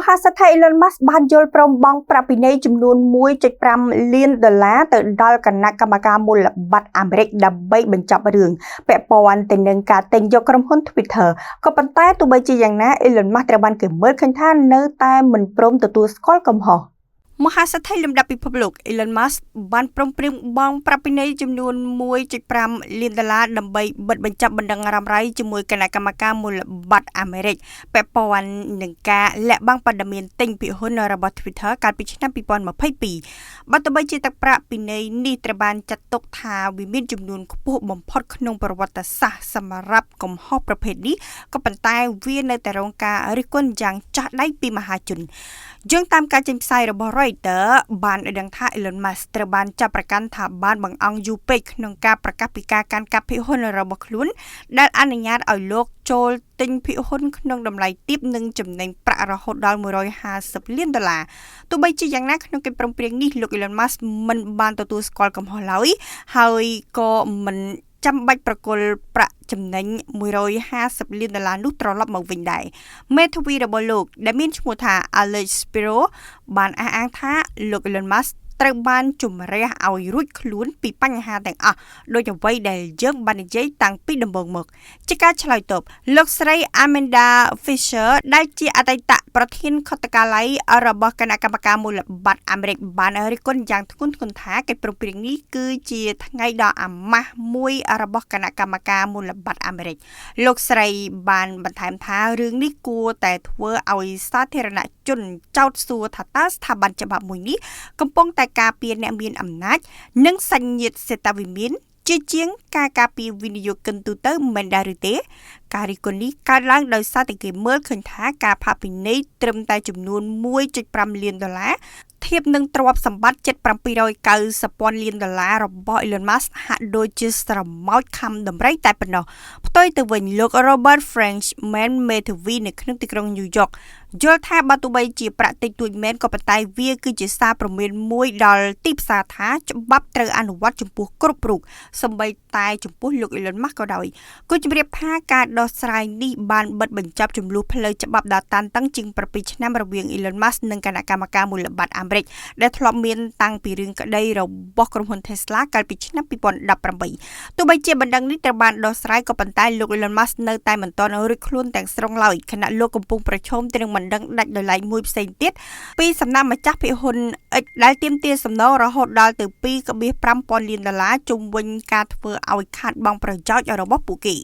ហាសថៃ Elon Musk បានយល់ព្រមបង់ប្រាក់ពិន័យចំនួន $1.5 លានទៅដល់គណៈកម្មការមូលបត្រអាមេរិកដើម្បីបញ្ចប់រឿងពាក់ព័ន្ធទៅនឹងការទិញយកក្រុមហ៊ុន Twitter ក៏ប៉ុន្តែទោះបីជាយ៉ាងណា Elon Musk ត្រូវបានគេមើលឃើញថានៅតែមិនព្រមទទួលស្គាល់កំហុសមហាសថៃលំដាប់ពិភពលោក Elon Musk បានព្រមព្រៀងបង់ប្រាក់ពិន័យចំនួន $1.5 លានដើម្បីបិទបញ្ចប់បណ្ដឹងរ៉ាំរ៉ៃជាមួយគណៈកម្មការមូលបត្រអាមេរិកពាក់ព័ន្ធនឹងការលាក់បាំងព័ត៌មានទិញភាគហ៊ុនរបស់ Twitter កាលពីឆ្នាំ2022 បើទោះបីជាទឹកប្រាក់ពិន័យនេះត្រូវបានចាត់ទុកថាវាមានចំនួនខ្ពស់បំផុតក្នុងប្រវត្តិសាស្ត្រសម្រាប់កំហុសប្រភេទនេះក៏ប៉ុន្តែវានៅតែរងការរិះគន់យ៉ាងចាស់ដៃពីមហាជនយោងតាមការចេញផ្សាយរបស់ Reuters បានឲ្យដឹងថា Elon Musk ត្រូវបានចាប់ប្រកាន់ថាបានបង្អង់យូរពេកក្នុងការប្រកាសពីការកាន់កាប់ភាគហ៊ុនរបស់ខ្លួនដែលអនុញ្ញាតឲ្យលោកចូលទិញភាគហ៊ុនក្នុងតម្លៃទាបនិងចំណេញប្រាក់រហូតដល់$150 លានទោះបីជាយ៉ាងណាក្នុងកិច្ចព្រមព្រៀងនេះលោក Elon Musk មិនបានទទួលស្គាល់កំហុសឡើយហើយក៏មិនចាំបាច់ប្រគល់ប្រាក់ចំណេញ$150 លាននោះត្រឡប់មកវិញដែរមេធាវីរបស់លោកដែលមានឈ្មោះថា Alex Spiro បានអះអាងថាលោក Elon Musk ត្រូវបានជំរះឲ្យរួចខ្លួនពីបញ្ហាទាំងអស់ដោយអ្វីដែលយើងបាននិយាយតាំងពីដំបូងមកជាការឆ្លើយតបលោកស្រី Amanda Fisher ដែលជាអតីតប្រធានខុទ្ទកាល័យរបស់គណៈកម្មការមូលបត្រអាមេរិកបានរិះគន់យ៉ាងធ្ងន់ធ្ងរថាកិច្ចព្រមព្រៀងនេះគឺជាថ្ងៃដ៏អាម៉ាស់មួយរបស់គណៈកម្មការមូលបត្រអាមេរិកលោកស្រីបានបន្ថែមថារឿងនេះគួរតែធ្វើឲ្យសាធារណជនចោទសួរថាតើស្ថាប័នច្បាប់មួយនេះកំពុងតែការពារអ្នកមានអំណាចនិងសញ្ញិតសេតវិមានជាជាងការការពារវិនិយោគិនទូទៅមិនដែរឬទេការរិះគន់នេះកើតឡើងដោយសារតែគេមើលឃើញថាការផាកពិន័យត្រឹមតែចំនួន$1.5 លានធៀបនឹងទ្រព្យសម្បត្តិជិត$790,000 លានរបស់ Elon Musk ហាក់ដូចជាស្រមោចខំដំរីតែប៉ុណ្ណោះផ្ទុយទៅវិញលោក Robert Frenchman មេធាវីនៅក្នុងទីក្រុង New York យល់ថាបើទោះបីជាប្រាក់តិចតួចមែនក៏ប៉ុន្តែវាគឺជាសារព្រមានមួយដល់ទីផ្សារថាច្បាប់ត្រូវអនុវត្តចំពោះគ្រប់រូបសូម្បីតែចំពោះលោក Elon Musk ក៏ដោយគូជម្រាបថាការដោះស្រាយនេះបានបិទបញ្ចប់ចំនួនផ្លូវច្បាប់ដ៏តានតឹងជាង7ឆ្នាំរវាង Elon Musk និងគណៈកម្មការមូលបត្រអាមេរិកដែលធ្លាប់មានតាំងពីរឿងក្តីរបស់ក្រុមហ៊ុន Tesla កាលពីឆ្នាំ2018ទោះបីជាបណ្ដឹងនេះត្រូវបានដោះស្រាយក៏ប៉ុន្តែលោក Elon Musk នៅតែមិនទាន់រួចខ្លួនទាំងស្រុងឡើយខណៈលោកកំពុងប្រឈមទៅនឹងបណ្ដឹងដាច់ដោយឡែកមួយផ្សេងទៀតពីសំណាក់ម្ចាស់ភាគហ៊ុន X ដែលទាមទារសំណងរហូតដល់ទៅ$2.5 ពាន់លានជុំវិញការធ្វើឲ្យខាតបង់ប្រយោជន៍របស់ពួកគេ